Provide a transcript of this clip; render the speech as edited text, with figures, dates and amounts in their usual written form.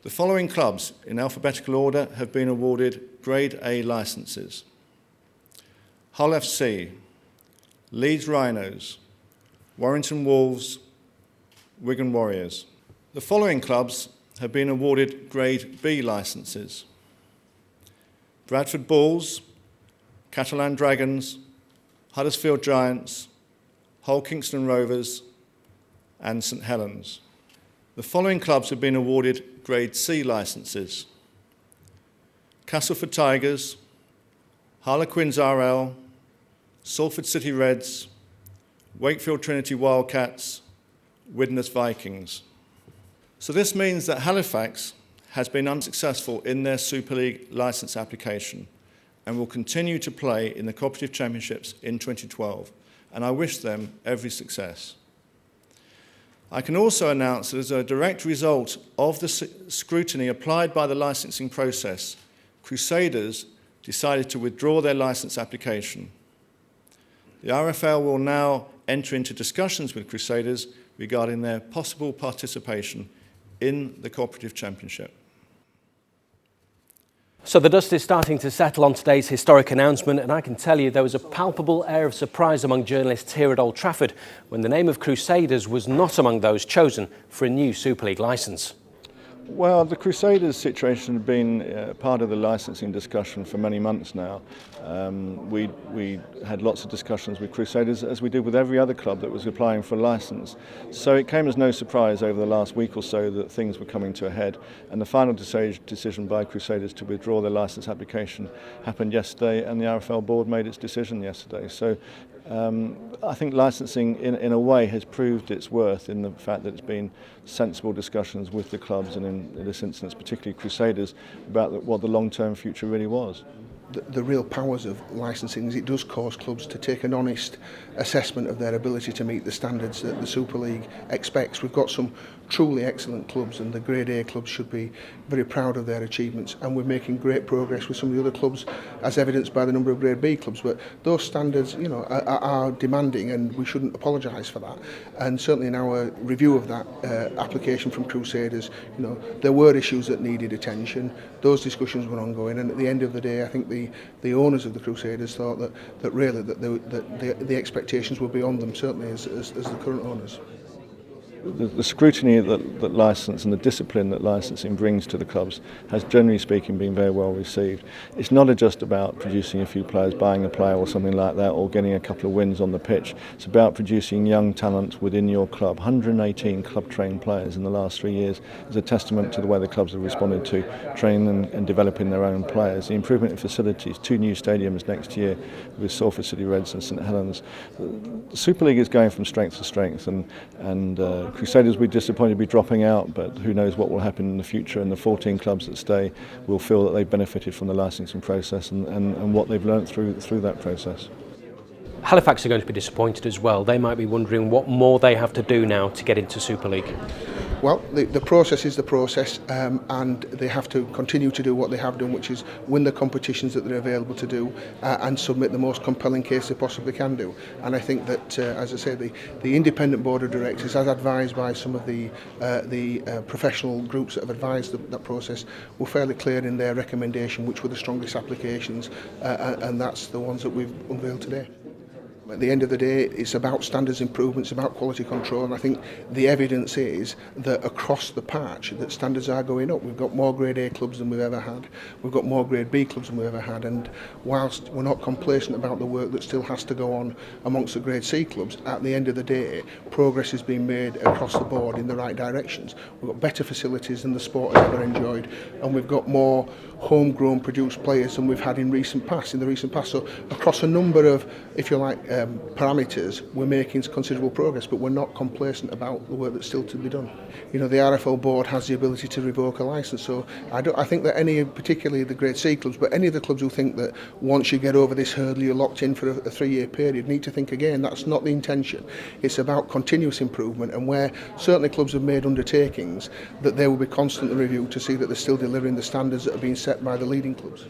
The following clubs, in alphabetical order, have been awarded Grade A licences: Hull FC, Leeds Rhinos, Warrington Wolves, Wigan Warriors. The following clubs have been awarded Grade B licences: Bradford Bulls, Catalan Dragons, Huddersfield Giants, Hull Kingston Rovers, and St Helens. The following clubs have been awarded Grade C licences: Castleford Tigers, Harlequins RL, Salford City Reds, Wakefield Trinity Wildcats, Widnes Vikings. So this means that Halifax has been unsuccessful in their Super League licence application and will continue to play in the Cooperative Championships in 2012, and I wish them every success. I can also announce that as a direct result of the scrutiny applied by the licensing process, Crusaders decided to withdraw their licence application. The RFL will now enter into discussions with Crusaders regarding their possible participation in the Cooperative Championship. So the dust is starting to settle on today's historic announcement, and I can tell you there was a palpable air of surprise among journalists here at Old Trafford when the name of Crusaders was not among those chosen for a new Super League licence. Well, the Crusaders situation had been part of the licensing discussion for many months now. We had lots of discussions with Crusaders, as we did with every other club that was applying for a licence. So it came as no surprise over the last week or so that things were coming to a head, and the final decision by Crusaders to withdraw their licence application happened yesterday, and the RFL board made its decision yesterday. So I think licensing in a way has proved its worth in the fact that it's been sensible discussions with the clubs, and in this instance particularly Crusaders, about what the long-term future really was. The real powers of licensing is it does cause clubs to take an honest assessment of their ability to meet the standards that the Super League expects. We've got some truly excellent clubs, and the Grade A clubs should be very proud of their achievements, and we're making great progress with some of the other clubs, as evidenced by the number of Grade B clubs. But those standards, you know, are demanding, and we shouldn't apologise for that. And certainly in our review of that application from Crusaders, you know, there were issues that needed attention. Those discussions were ongoing, and at the end of the day, I think the owners of the Crusaders thought that really the expectations were beyond them, certainly as the current owners. The scrutiny that licence and the discipline that licensing brings to the clubs has, generally speaking, been very well received. It's not just about producing a few players, buying a player or something like that, or getting a couple of wins on the pitch. It's about producing young talent within your club. 118 club-trained players in the last 3 years is a testament to the way the clubs have responded to training and developing their own players. The improvement in facilities, 2 new stadiums next year with Salford City Reds and St Helens. The Super League is going from strength to strength, and Crusaders will be disappointed to be dropping out, but who knows what will happen in the future, and the 14 clubs that stay will feel that they've benefited from the licensing process and what they've learnt through that process. Halifax are going to be disappointed as well. They might be wondering what more they have to do now to get into Super League. Well, the process is the process, and they have to continue to do what they have done, which is win the competitions that they're available to do and submit the most compelling case they possibly can do. And I think that, as I say, the independent board of directors, as advised by some of the professional groups that have advised that process, were fairly clear in their recommendation, which were the strongest applications, and that's the ones that we've unveiled today. At the end of the day, it's about standards improvements, about quality control, and I think the evidence is that across the patch that standards are going up. We've got more Grade A clubs than we've ever had, we've got more Grade B clubs than we've ever had, and whilst we're not complacent about the work that still has to go on amongst the Grade C clubs, at the end of the day, progress is being made across the board in the right directions. We've got better facilities than the sport has ever enjoyed, and we've got more homegrown produced players than we've had in the recent past. So across a number of, if you like, parameters, we're making considerable progress, but we're not complacent about the work that's still to be done. You know, the RFL board has the ability to revoke a licence, so I think that any, particularly the Grade C clubs, but any of the clubs who think that once you get over this hurdle you're locked in for a 3-year period, need to think again. That's not the intention. It's about continuous improvement, and where certainly clubs have made undertakings, that they will be constantly reviewed to see that they're still delivering the standards that are being set by the leading clubs.